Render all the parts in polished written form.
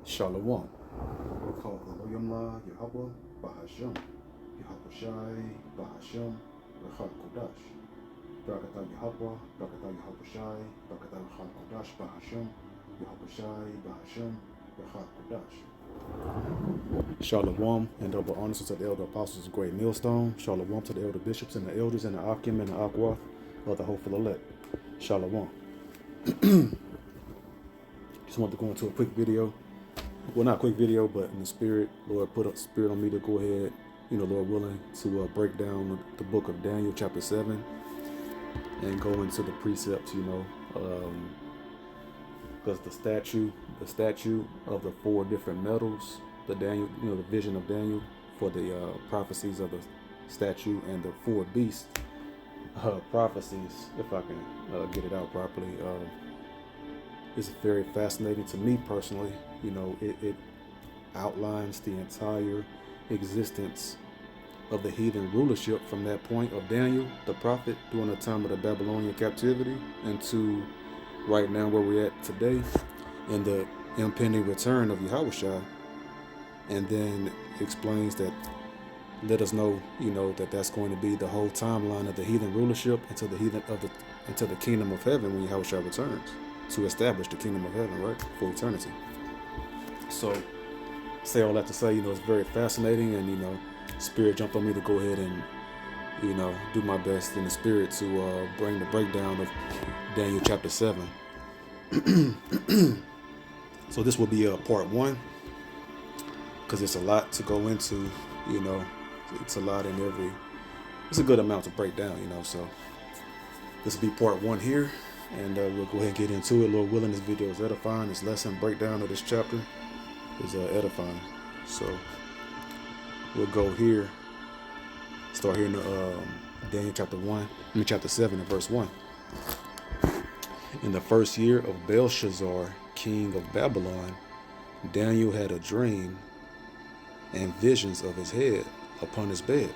Shalom. Call Elohim Yahweh Bahashem. Yahawashi Bahashem. Rechad Kodash. Barakatah Yahweh, Barakatah Yahawashi, Barakatah Rechad Kodash Bahashem. Yahawashi Bahashem. Rechad Kodash. Shalom and double honors to the elder apostles of Great Millstone. Shalom to the elder bishops and the elders and the Akim and the Akwath of the hopeful elect. Shalom. Just want to go into a quick video. Well, not a quick video, but in the spirit, Lord put a spirit on me to go ahead, Lord willing, to break down the book of Daniel, chapter 7, and go into the precepts, because the statue of the four different metals, the Daniel, the vision of Daniel for the prophecies of the statue and the four beasts prophecies, if I can get it out properly. It's very fascinating to me personally. It outlines the entire existence of the heathen rulership from that point of Daniel, the prophet, during the time of the Babylonian captivity, and to right now where we're at today, in the impending return of Yahushua. And then explains that, let us know, that that's going to be the whole timeline of the heathen rulership into the kingdom of heaven when Yahushua returns to establish the kingdom of heaven, right, for eternity. So, say all that to say, it's very fascinating, and Spirit jumped on me to go ahead and, do my best in the spirit to bring the breakdown of Daniel chapter 7. So this will be part 1, because it's a lot to go into, it's a lot in it's a good amount to break down, so this will be part 1 here. And we'll go ahead and get into it. Lord willing, this video is edifying. This lesson breakdown of this chapter is edifying. So we'll go here. Start here in Daniel chapter 7 and verse 1. In the first year of Belshazzar, king of Babylon, Daniel had a dream and visions of his head upon his bed.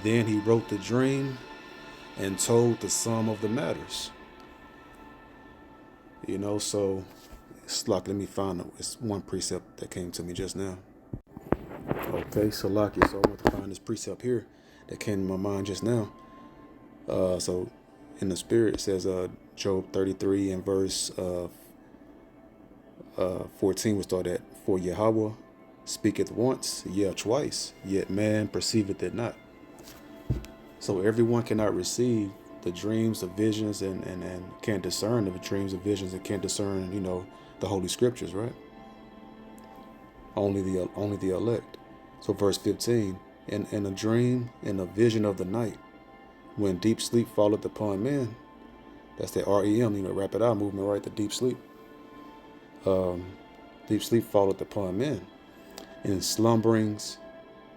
Then he wrote the dream and told the sum of the matters. So it's like, let me find it's one precept that came to me just now. Okay, so I want to find this precept here that came to my mind just now. So in the spirit, it says Job 33 and verse 14 will start at, for Yahweh speaketh once, yea twice, yet man perceiveth it not. So everyone cannot receive the dreams, the visions, and can't discern the dreams, the visions, and can't discern, the Holy Scriptures, right? Only the elect. So verse 15, in a dream, in a vision of the night, when deep sleep falleth upon men, that's the REM, rapid eye movement, right? The deep sleep. Deep sleep falleth upon men, in slumberings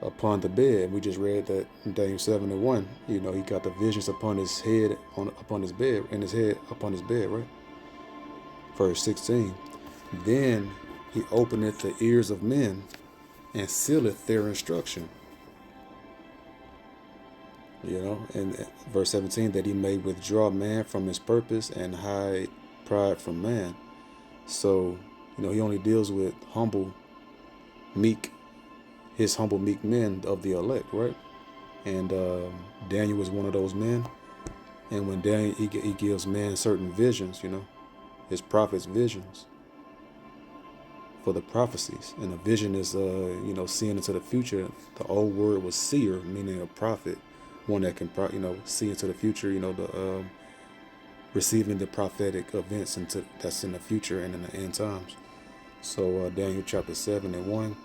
upon the bed. We just read that in Daniel 7 and 1. He got the visions upon his head, upon his bed, and his head upon his bed, right? Verse 16. Then he openeth the ears of men and sealeth their instruction. And verse 17, that he may withdraw man from his purpose and hide pride from man. So, he only deals with his humble, meek men of the elect, right? And Daniel was one of those men. And when Daniel, he gives man certain visions, his prophets' visions for the prophecies. And a vision is, seeing into the future. The old word was seer, meaning a prophet, one that can, see into the future, receiving the prophetic events that's in the future and in the end times. So Daniel chapter 7 and 1.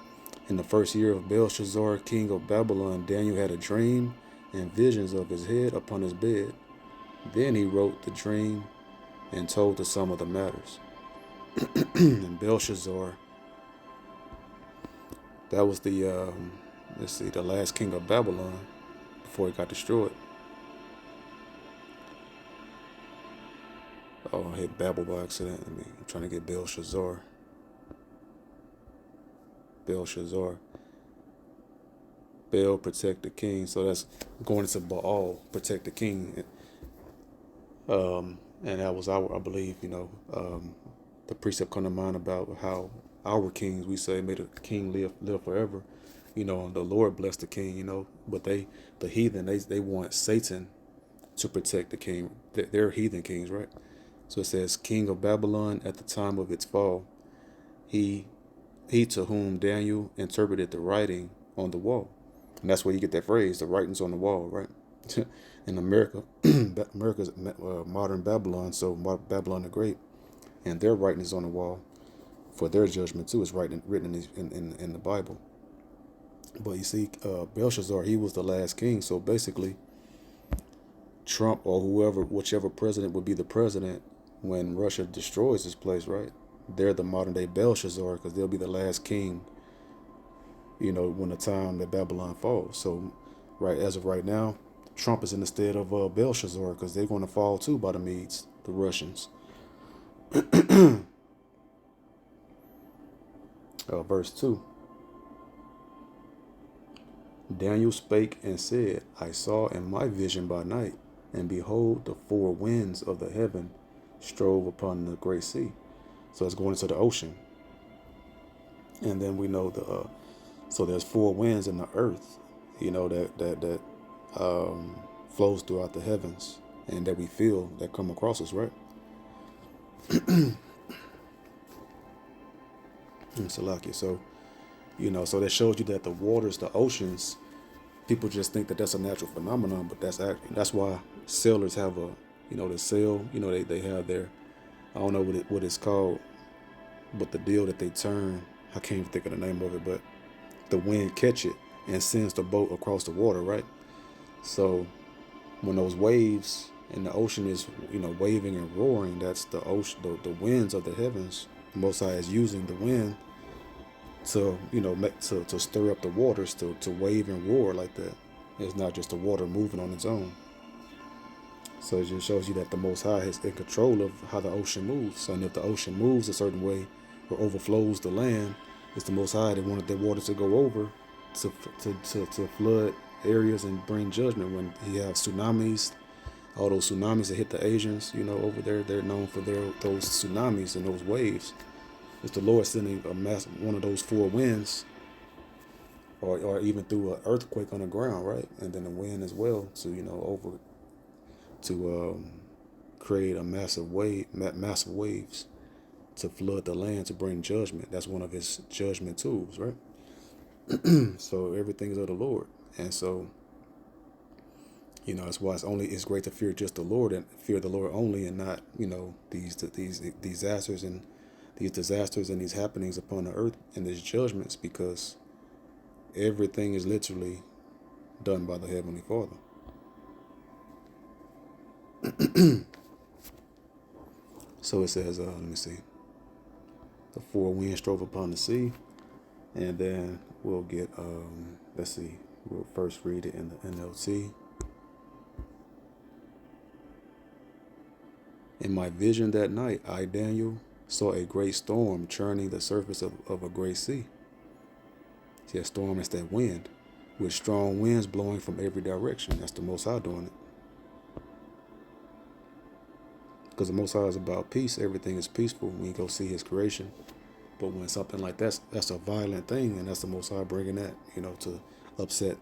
In the first year of Belshazzar, king of Babylon, Daniel had a dream and visions of his head upon his bed. Then he wrote the dream and told the sum of the matters. And Belshazzar, that was the last king of Babylon before he got destroyed. Oh, I hit Babel by accident. I'm trying to get Belshazzar. Baal, protect the king. So that's going into Baal, protect the king. And that was I believe, the precept come to mind about how our kings, we say, may the king live forever. And the Lord bless the king. But the heathen, they want Satan to protect the king. They're heathen kings, right? So it says, King of Babylon at the time of its fall, he he to whom Daniel interpreted the writing on the wall. And that's where you get that phrase, the writings on the wall, right? In America, America's modern Babylon, so Babylon the Great, and their writings on the wall for their judgment too is written in the Bible. But you see, Belshazzar, he was the last king, so basically, Trump or whoever, whichever president would be the president when Russia destroys this place, right? They're the modern day Belshazzar because they'll be the last king, when the time that Babylon falls. So, right, as of right now, Trump is in the stead of Belshazzar because they're going to fall too by the Medes, the Russians. Verse 2. Daniel spake and said, I saw in my vision by night, and behold, the four winds of the heaven strove upon the great sea. So it's going into the ocean. And then we know so there's four winds in the earth, that flows throughout the heavens and that we feel that come across us, right? Salakia. So, so that shows you that the waters, the oceans, people just think that that's a natural phenomenon, but that's why sailors have the sail, they have their, I don't know what it's called, but the deal that they turn, I can't even think of the name of it, but the wind catch it and sends the boat across the water, right? So when those waves in the ocean is, waving and roaring, that's the ocean, the winds of the heavens. The Most High is using the wind to, to stir up the waters to wave and roar like that. It's not just the water moving on its own. So it just shows you that the Most High is in control of how the ocean moves. And if the ocean moves a certain way or overflows the land, it's the Most High that wanted that water to go over to flood areas and bring judgment. When he has tsunamis, all those tsunamis that hit the Asians, over there, they're known for those tsunamis and those waves. It's the Lord sending one of those four winds, or even through an earthquake on the ground, right? And then the wind as well to create a massive waves to flood the land to bring judgment. That's one of his judgment tools, right? So everything is of the Lord, and so that's why it's great to fear just the Lord and fear the Lord only, and not these disasters and these happenings upon the earth and these judgments, because everything is literally done by the Heavenly Father. So it says, let me see. The four winds drove upon the sea, and then we'll get, let's see, we'll first read it in the NLT. In my vision that night, I, Daniel, saw a great storm churning the surface of a great sea. See, a storm is that wind, with strong winds blowing from every direction. That's the Most High doing it. Because the Most High is about peace. Everything is peaceful when you go see his creation. But when something like that's a violent thing, and that's the Most High bringing that, to upset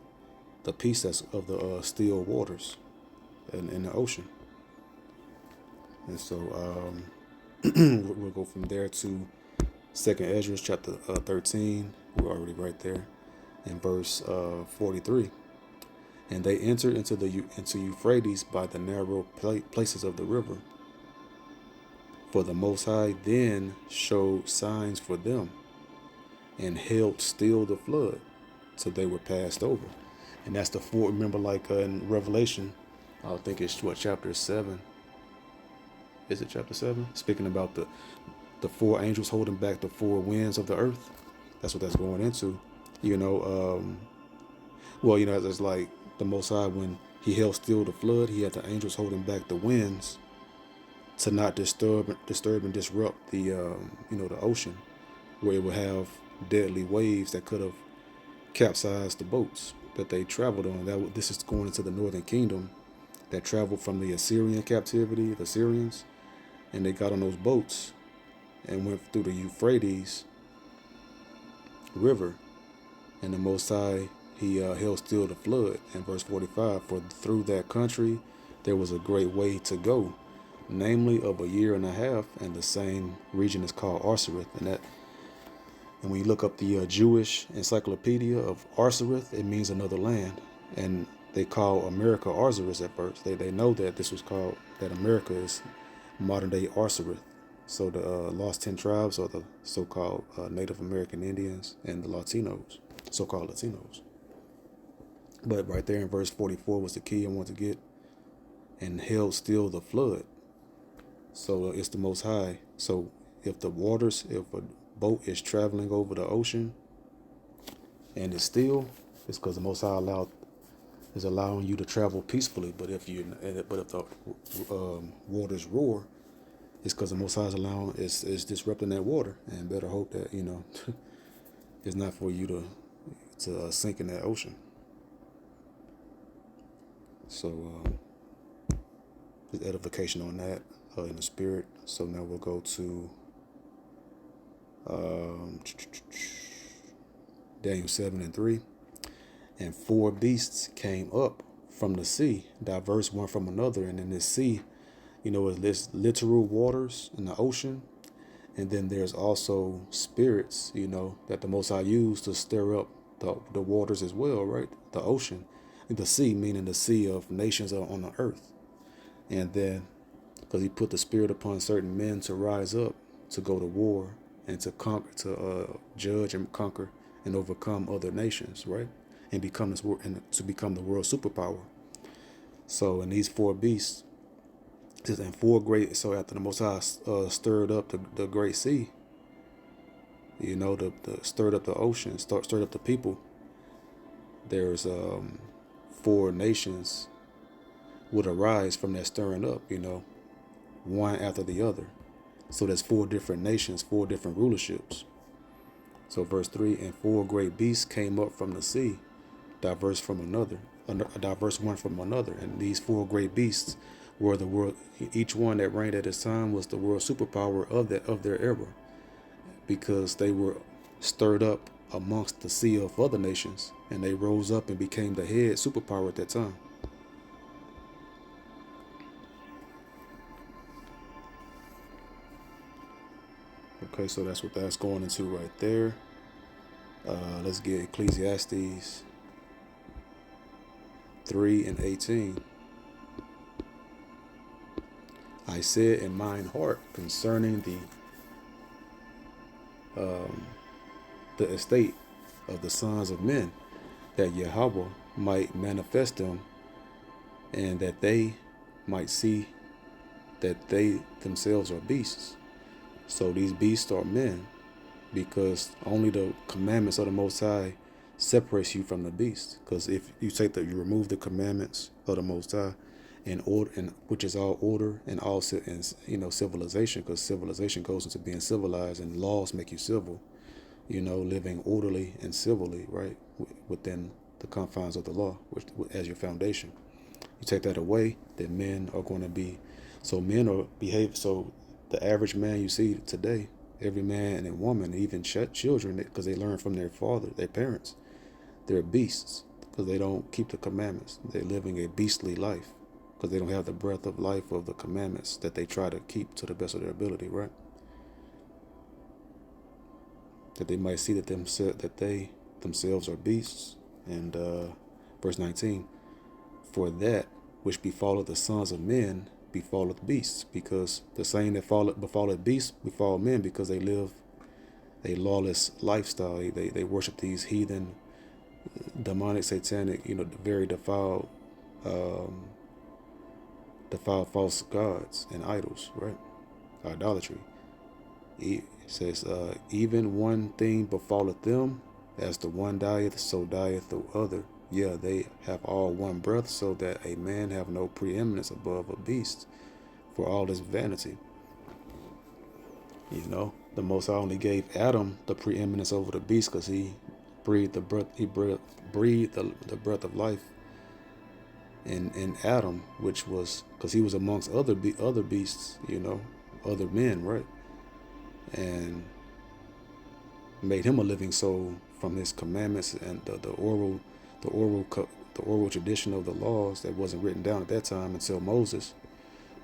the peace that's of the still waters in the ocean. And so we'll go from there to 2nd Ezra chapter 13. We're already right there in verse 43. And they entered into Euphrates by the narrow places of the river. For the Most High then showed signs for them, and held still the flood, so they were passed over. And that's the four. Remember, like in Revelation, I think it's chapter 7. Is it chapter 7? Speaking about the four angels holding back the four winds of the earth. That's what that's going into. It's like the Most High, when he held still the flood, he had the angels holding back the winds to not disturb and disrupt the the ocean, where it would have deadly waves that could have capsized the boats that they traveled on. This is going into the northern kingdom that traveled from the Assyrian captivity, the Syrians, and they got on those boats and went through the Euphrates river, and the Most High, he held still the flood. In verse 45, for through that country there was a great way to go, namely of a year and a half, and the same region is called Arsareth. And when you look up the Jewish encyclopedia of Arsareth, it means another land. And they call America Arsareth at first. They know that this was called, that America is modern day Arsareth. So the Lost 10 Tribes are the so-called Native American Indians and the Latinos, so-called Latinos. But right there in verse 44 was the key I want to get. And held still the flood. So it's the Most High. So if a boat is traveling over the ocean and it's still, it's because the Most High is allowing you to travel peacefully. But if the waters roar, it's because the Most High is disrupting that water, and better hope that it's not for you to sink in that ocean. So just edification on that in the spirit. So now we'll go to Daniel 7:3. And 4 beasts came up from the sea, diverse one from another. And in this sea, is this literal waters in the ocean. And then there's also spirits, that the Most High used to stir up the waters as well, right? The ocean. The sea, meaning the sea of nations on the earth. And then, because he put the spirit upon certain men to rise up, to go to war, and to conquer, to judge and conquer and overcome other nations, right? And to become the world superpower. So in these 4 beasts, and 4 great. So after the Most High stirred up the great sea, stirred up the ocean, stirred up the people. There's 4 nations would arise from that stirring up, one after the other. So there's 4 different nations, 4 different rulerships. So verse 3, and 4 great beasts came up from the sea, diverse one from another. And these 4 great beasts were the world. Each one that reigned at his time was the world superpower of their era, because they were stirred up amongst the sea of other nations, and they rose up and became the head superpower at that time. Okay, so that's what that's going into right there. Let's get Ecclesiastes 3:18. I said in mine heart concerning the estate of the sons of men, that Yahweh might manifest them, and that they might see that they themselves are beasts. So these beasts are men, because only the commandments of the Most High separates you from the beast. Because if you you remove the commandments of the Most High, and order, and which is all order and all civilization, because civilization goes into being civilized, and laws make you civil, living orderly and civilly, right, within the confines of the law, which as your foundation. You take that away, then men are going to be, so men are behave. So the average man you see today, every man and woman, even children, because they learn from their parents, they're beasts because they don't keep the commandments. They're living a beastly life because they don't have the breath of life of the commandments that they try to keep to the best of their ability, right? That they might see that they themselves are beasts. And verse 19, for that which befalleth the sons of men befalleth beasts, because the same that befalleth beasts befall men, because they live a lawless lifestyle. They worship these heathen, demonic, satanic, very defiled false gods and idols, right? Idolatry. It says, even one thing befalleth them, as the one dieth, so dieth the other. Yeah, they have all one breath, so that a man have no preeminence above a beast, for all is vanity. The Most High only gave Adam the preeminence over the beast because he breathed the breath. He breathed the breath of life in Adam, which was because he was amongst other beasts, other men, right? And made him a living soul from his commandments and the oral tradition of the laws that wasn't written down at that time until Moses,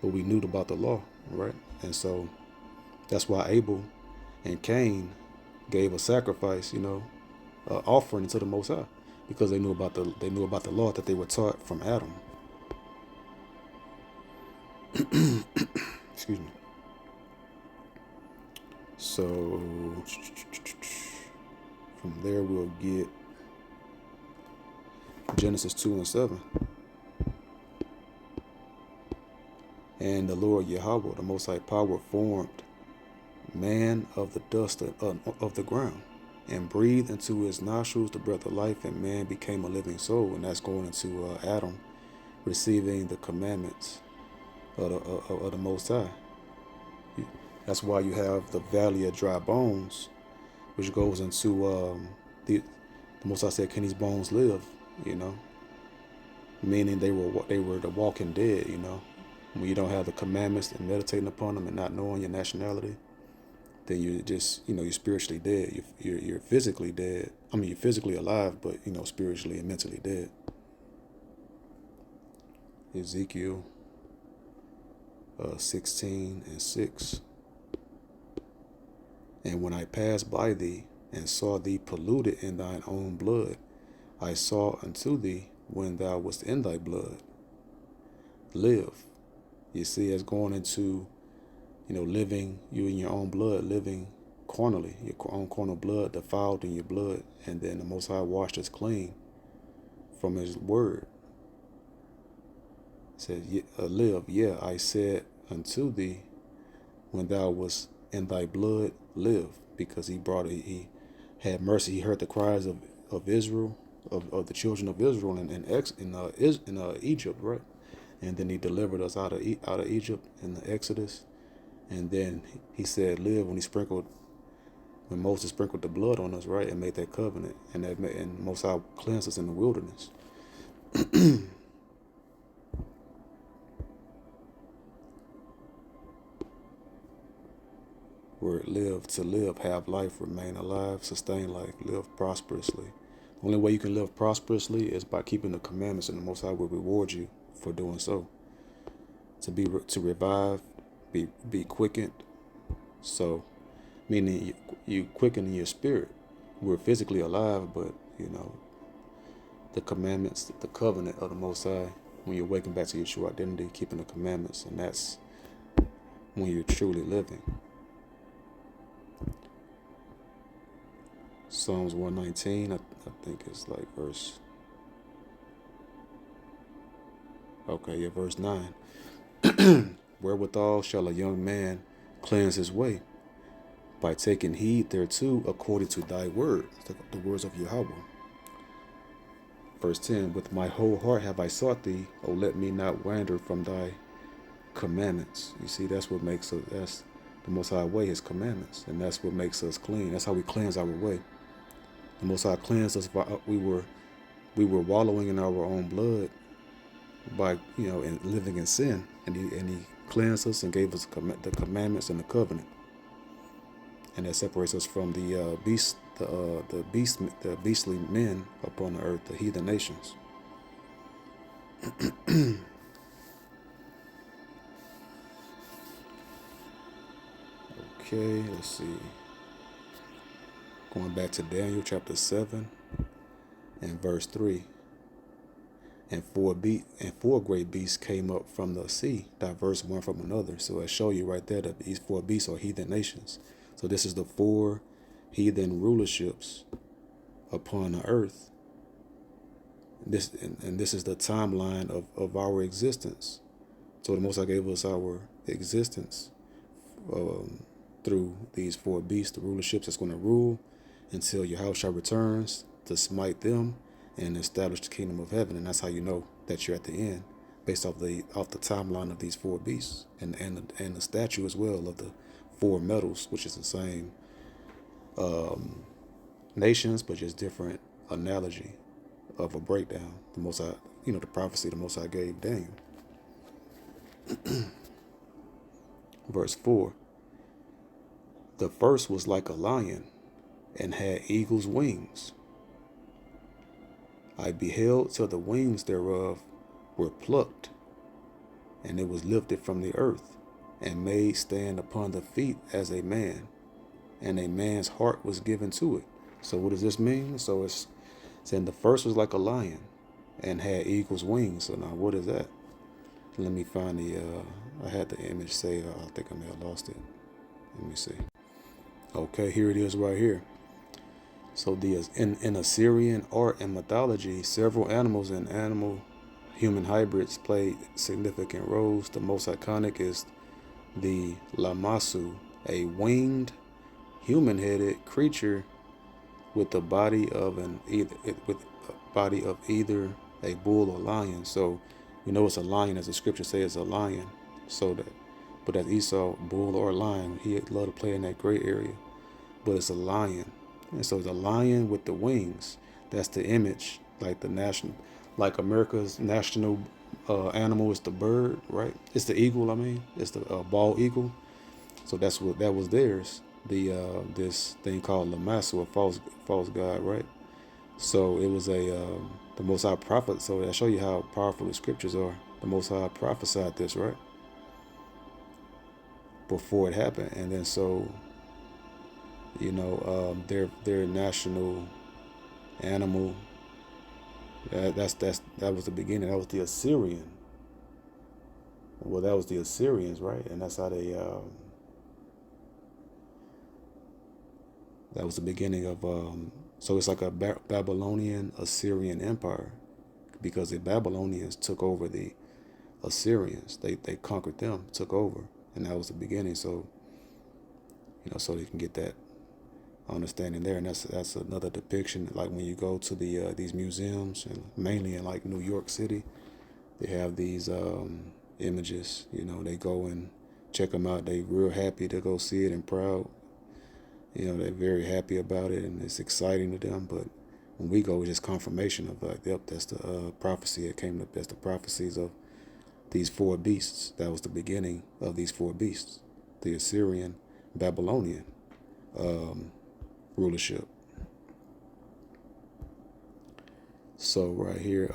but we knew about the law, right? And so that's why Abel and Cain gave a sacrifice, offering to the Most High, because they knew about the law that they were taught from Adam. Excuse me. So from there we'll get Genesis 2:7. And the Lord Yahweh, the Most High Power, formed man of the dust of the ground, and breathed into his nostrils the breath of life, and man became a living soul. And that's going into Adam receiving the commandments of the Most High. That's why you have the valley of dry bones, which goes into the Most High said, "Can these bones live?" Meaning they were the walking dead. When you don't have the commandments and meditating upon them and not knowing your nationality, then you're just, you're spiritually dead. You're physically dead. I mean, you're physically alive, but, spiritually and mentally dead. Ezekiel 16:6. And when I passed by thee and saw thee polluted in thine own blood, I saw unto thee when thou wast in thy blood. Live. You see, it's going into, living, you in your own blood, living carnally, your own carnal blood, defiled in your blood, and then the Most High washed us clean from his word. It says, live, yeah, I said unto thee, when thou wast in thy blood, live, because he had mercy. He heard the cries of Israel, of the children of Israel in Egypt, right? And then he delivered us out of Egypt in the Exodus. And then he said, live, when Moses sprinkled the blood on us, right, and made that covenant, and Most High cleansed us in the wilderness. Word live, to live, have life, remain alive, sustain life, live prosperously. The only way you can live prosperously is by keeping the commandments, and the Most High will reward you for doing so. To revive, be quickened. So, meaning you quicken in your spirit. We're physically alive, but the commandments, the covenant of the Most High, when you're waking back to your true identity, keeping the commandments, and that's when you're truly living. Psalms 119, I think it's like verse 9. Wherewithal shall a young man cleanse his way? By taking heed thereto according to thy word, the words of Yahweh. Verse 10, with my whole heart have I sought thee, O let me not wander from thy commandments. You see, that's what makes us, that's the Most High way, his commandments, and that's what makes us clean. That's how we cleanse our way. The Most High cleansed us. We were wallowing in our own blood by and living in sin, and he cleansed us and gave us the commandments and the covenant, and that separates us from the beastly men upon the earth, the heathen nations. Okay, let's see. Going back to Daniel chapter 7 and verse 3. And four great beasts came up from the sea, diverse one from another. So I show you right there that these four beasts are heathen nations. So this is the four heathen rulerships upon the earth. This is the timeline of our existence. So the Most High gave us our existence through these four beasts, the rulerships that's going to rule until Yahushua returns to smite them and establish the kingdom of heaven. And that's how you know that you're at the end, based off the timeline of these four beasts and the statue as well of the four metals, which is the same nations, but just different analogy of a breakdown. The Most High, the prophecy the Most High gave Daniel. Verse 4. The first was like a lion, and had eagle's wings. I beheld till the wings thereof were plucked, and it was lifted from the earth, and made stand upon the feet as a man, and a man's heart was given to it. So what does this mean? So it's saying the first was like a lion and had eagle's wings. So now what is that? Let me find I had the image saved. I think I may have lost it. Let me see. Okay, here it is right here. So in Assyrian art and mythology, several animals and animal-human hybrids played significant roles. The most iconic is the Lamassu, a winged, human-headed creature with the body of either a bull or lion. So we know it's a lion, as the scripture says it's a lion. So that, but as Esau, bull or lion, he loved to play in that gray area. But it's a lion. And so the lion with the wings, that's the image, like America's national animal is the bird, right? It's the eagle, it's the bald eagle. So that was theirs. This thing called Lamassu, a false god, right? So it was the Most High prophet. So I show you how powerful the scriptures are. The Most High prophesied this, right? Before it happened, and then so their national animal. That was the beginning. That was the Assyrian. Well, that was the Assyrians, right? And that's how they. That was the beginning of. So it's like a Babylonian Assyrian empire, because the Babylonians took over the Assyrians. They conquered them, took over, and that was the beginning. So so they can get that understanding there, and that's another depiction. Like when you go to these museums, and mainly in like New York City, they have these images. They go and check them out. They real happy to go see it and proud. They're very happy about it, and it's exciting to them. But when we go, it's just confirmation of like, yep, that's the prophecy. That's the prophecies of these four beasts. That was the beginning of these four beasts: the Assyrian, Babylonian rulership. So right here,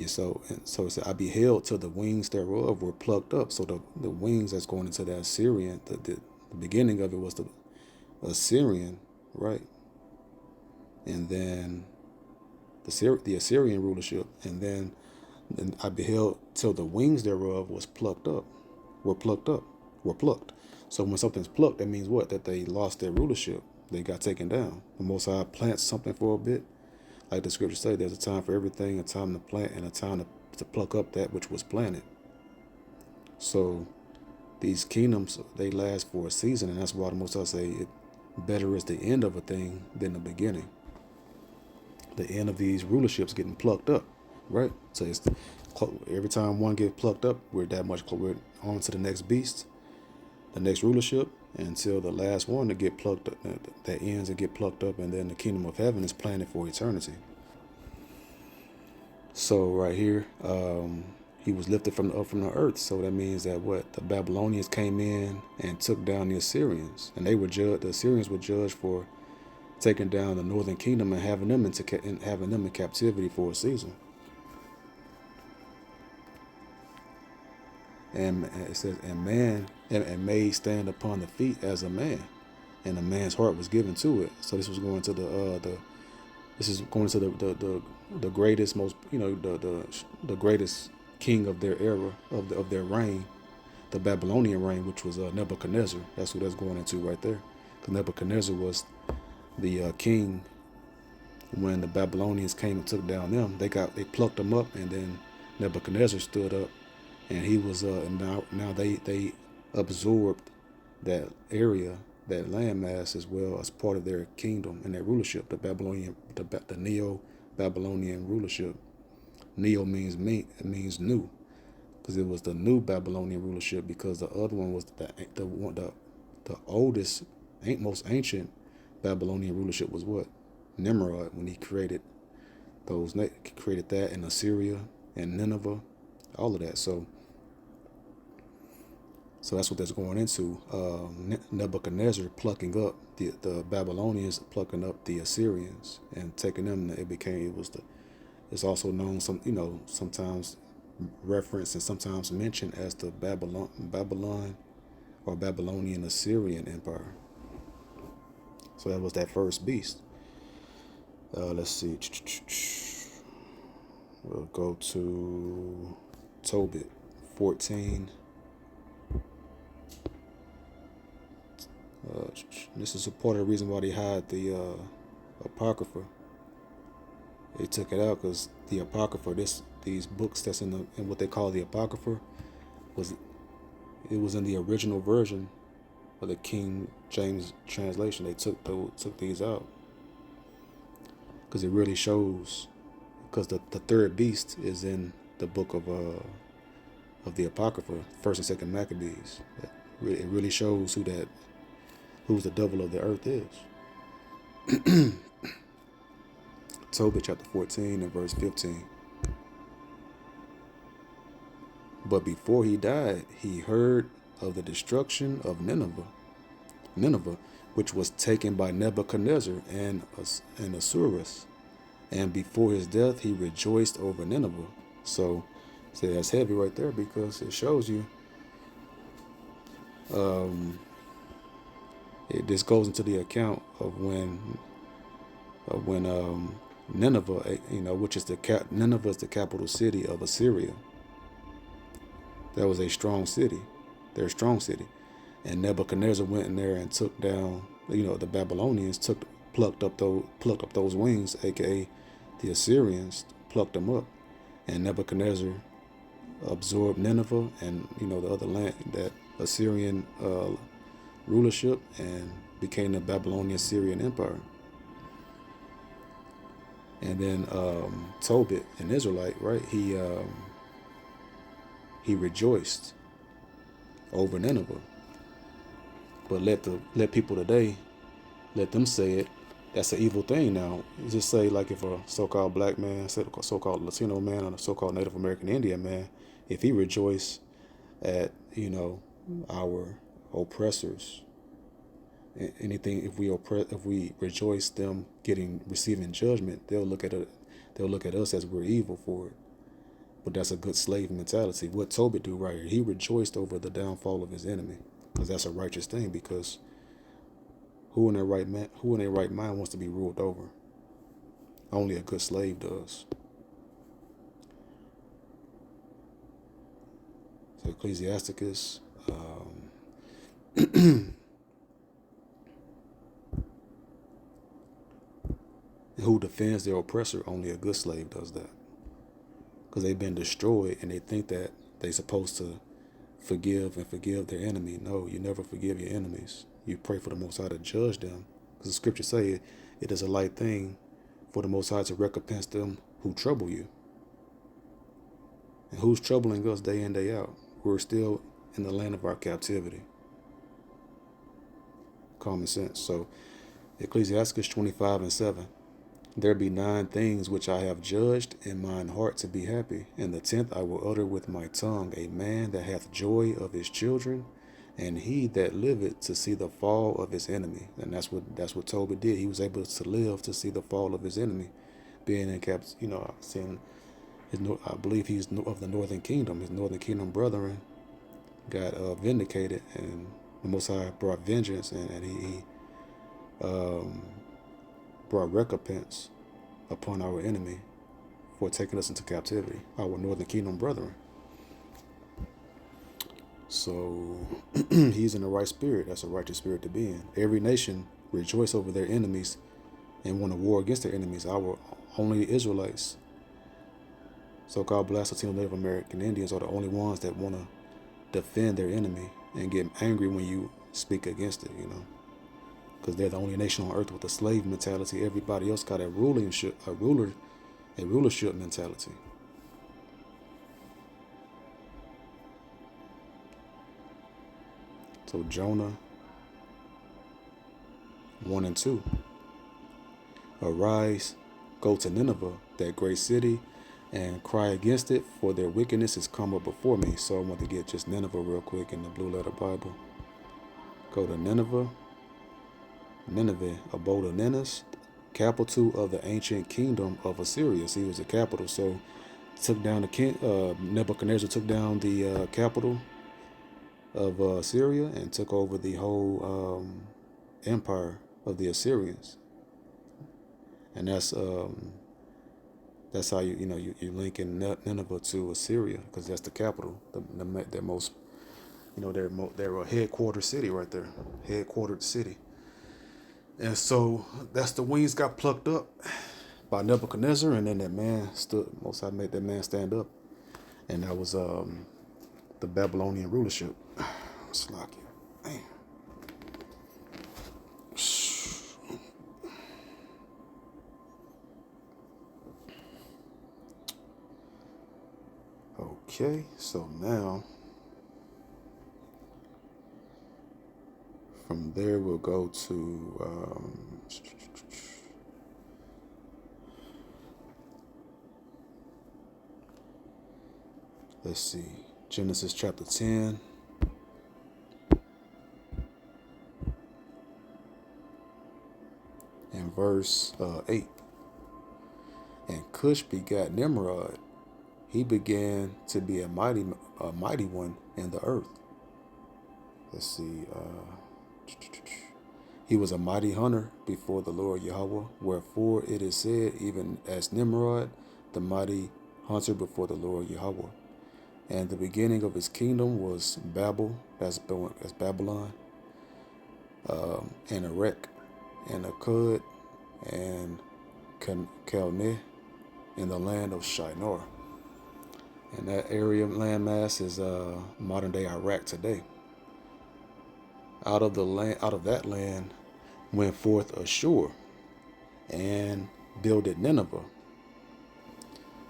so it said, I beheld till the wings thereof were plucked up. So the wings that's going into that Assyrian, the beginning of it was the Assyrian, right? And then the Assyrian rulership, and then I beheld till the wings thereof was plucked up, were plucked up, were plucked. So when something's plucked, that means what? That they lost their rulership. They got taken down. The Most High plants something for a bit. Like the scriptures say, there's a time for everything, a time to plant, and a time to pluck up that which was planted. So these kingdoms, they last for a season, and that's why the Most High say better is the end of a thing than the beginning. The end of these rulerships getting plucked up, right? So it's every time one gets plucked up, we're that much closer. We're on to the next beast, the next rulership, until the last one to get plucked up, that ends and get plucked up, and then the kingdom of heaven is planted for eternity. So right here, he was lifted up from the earth. So that means that the Babylonians came in and took down the Assyrians, and the Assyrians were judged for taking down the northern kingdom and having them in captivity for a season. And it says, and man and made stand upon the feet as a man, and a man's heart was given to it. So this was going to the greatest, most the greatest king of their era, of their reign, the Babylonian reign, which was Nebuchadnezzar. That's what that's going into right there. Because Nebuchadnezzar was the king when the Babylonians came and took down them. They plucked them up, and then Nebuchadnezzar stood up, and he was and now they absorbed that area, that landmass, as well as part of their kingdom and their rulership. The Neo-Babylonian rulership. Neo means new, because it was the new Babylonian rulership. Because the other one was the oldest, most ancient Babylonian rulership was what? Nimrod, when he created that in Assyria and Nineveh, all of that. So that's what that's going into. Nebuchadnezzar plucking up the Babylonians plucking up the Assyrians and taking them. It's also known sometimes referenced and sometimes mentioned as the Babylon or Babylonian Assyrian Empire. So that was that first beast. Let's see. We'll go to Tobit 14. This is a part of the reason why they hide the Apocrypha. They took it out because the Apocrypha, these books that's in what they call the Apocrypha, was in the original version of the King James translation. They took these out because it really shows. Because the third beast is in the book of the Apocrypha, First and Second Maccabees. It really shows who's the devil of the earth is. Tobit chapter 14 and verse 15. But before he died, he heard of the destruction of Nineveh, which was taken by Nebuchadnezzar and Asuras. And before his death, he rejoiced over Nineveh. So that's heavy right there because it shows you. This goes into the account of when Nineveh, which is Nineveh is the capital city of Assyria. That was a strong city, their strong city, and Nebuchadnezzar went in there and took down. The Babylonians plucked up those wings, aka the Assyrians plucked them up, and Nebuchadnezzar absorbed Nineveh and the other land, that Assyrian rulership, and became the Babylonian Syrian Empire. And then Tobit, an Israelite, right? He rejoiced over Nineveh. But let people today, let them say it. That's an evil thing now. Just say, like, if a so-called black man, so-called Latino man, or a so-called Native American Indian man, if he rejoiced at our oppressors, anything, if we rejoice them receiving judgment, they'll look at us as we're evil for it. But that's a good slave mentality. What Tobit do right here, he rejoiced over the downfall of his enemy, because that's a righteous thing. Because who in their right mind wants to be ruled over? Only a good slave does. So Ecclesiasticus, who defends their oppressor? Only a good slave does that. Because they've been destroyed and they think that they're supposed to forgive their enemy. No, you never forgive your enemies. You pray for the Most High to judge them. Because the scriptures say it is a light thing for the Most High to recompense them who trouble you. And who's troubling us day in, day out? We're still in the land of our captivity. Common sense. So Ecclesiasticus 25:7. There be 9 things which I have judged in mine heart to be happy, and the 10th I will utter with my tongue, a man that hath joy of his children, and he that liveth to see the fall of his enemy. And that's what Tobit did. He was able to live to see the fall of his enemy, being in seeing I believe he's of the Northern Kingdom. His Northern Kingdom brethren got vindicated, and the Most High brought vengeance, and he brought recompense upon our enemy for taking us into captivity, our Northern Kingdom brethren. So he's in the right spirit. That's a righteous spirit to be in. Every nation rejoice over their enemies and want to war against their enemies. Our only Israelites, so-called Black, Latino, Native American Indians, are the only ones that want to defend their enemy and get angry when you speak against it, because they're the only nation on earth with a slave mentality. Everybody else got a rulership mentality. So Jonah 1 and 2. Arise, go to Nineveh, that great city, and cry against it, for their wickedness is come up before me. So I want to get just Nineveh real quick in the Blue Letter Bible. Go to Nineveh, Nineveh, abode of Ninus, capital of the ancient kingdom of Assyria. See, it was the capital. So took down the king. Nebuchadnezzar took down the capital of Assyria and took over the whole empire of the Assyrians. And that's how you link in Nineveh to Assyria, because that's the capital, their most their headquarters city right there, headquartered city. And so that's the wings got plucked up by Nebuchadnezzar, and then that man stood. Most High made that man stand up, and that was the Babylonian rulership. Slakia. Man. Okay, so now from there we'll go to let's see, Genesis chapter 10. And verse 8. And Cush begat Nimrod. He began to be a mighty one in the earth. Let's see. He was a mighty hunter before the Lord Yahweh. Wherefore it is said, even as Nimrod, the mighty hunter before the Lord Yahweh. And the beginning of his kingdom was Babel, that's Babylon, and Erech, and Akkad, and Calneh, in the land of Shinar. And that area of landmass is modern day Iraq today. Out of that land went forth Ashur, and builded Nineveh,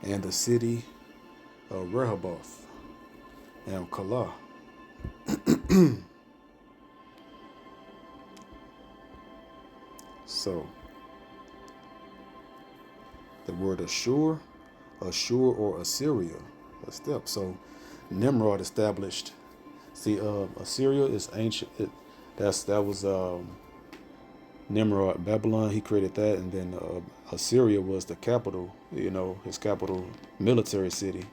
and the city of Rehoboth, and Calah. So the word Ashur or Assyria, a step. So Nimrod established. See, Assyria is ancient. That was Nimrod, Babylon. He created that, and then Assyria was the capital. His capital military city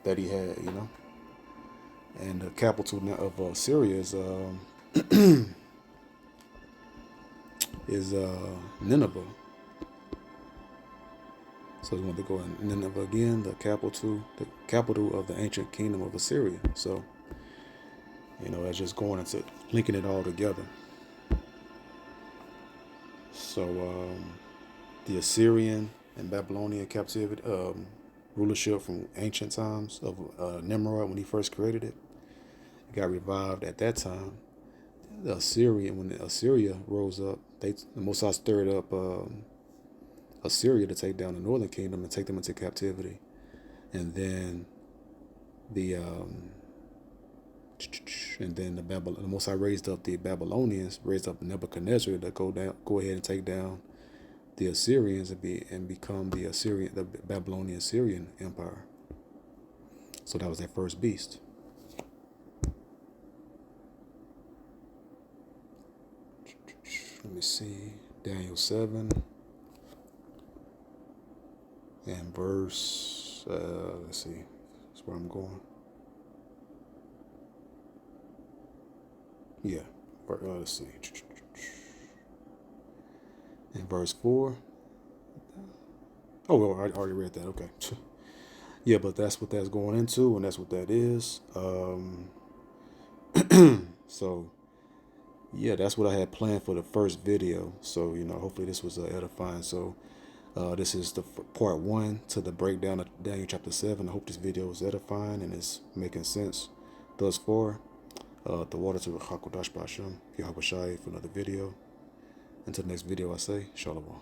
that he had. And the capital of Assyria is Nineveh. So we want to go in Nineveh again, the capital of the ancient kingdom of Assyria. So, that's just going into linking it all together. So the Assyrian and Babylonian captivity, rulership from ancient times of Nimrod when he first created it, got revived at that time. When Assyria rose up, the Mosai stirred up Assyria to take down the northern kingdom and take them into captivity, and then the Mosai raised up the Babylonians, raised up Nebuchadnezzar to go ahead and take down the Assyrians and become the Babylonian Syrian Empire. So that was their first beast. Let me see, Daniel 7 and verse. Let's see, that's where I'm going. Yeah, let's see. In verse 4. Oh, well, I already read that. Okay. Yeah, but that's what that's going into, and that's what that is. So, yeah, that's what I had planned for the first video. So, hopefully this was edifying. So, this is the part 1 to the breakdown of Daniel chapter 7. I hope this video is edifying and it's making sense thus far. The water to Hakodash Bashem, Yahweh Shai for another video. Until the next video, I say, Shalom.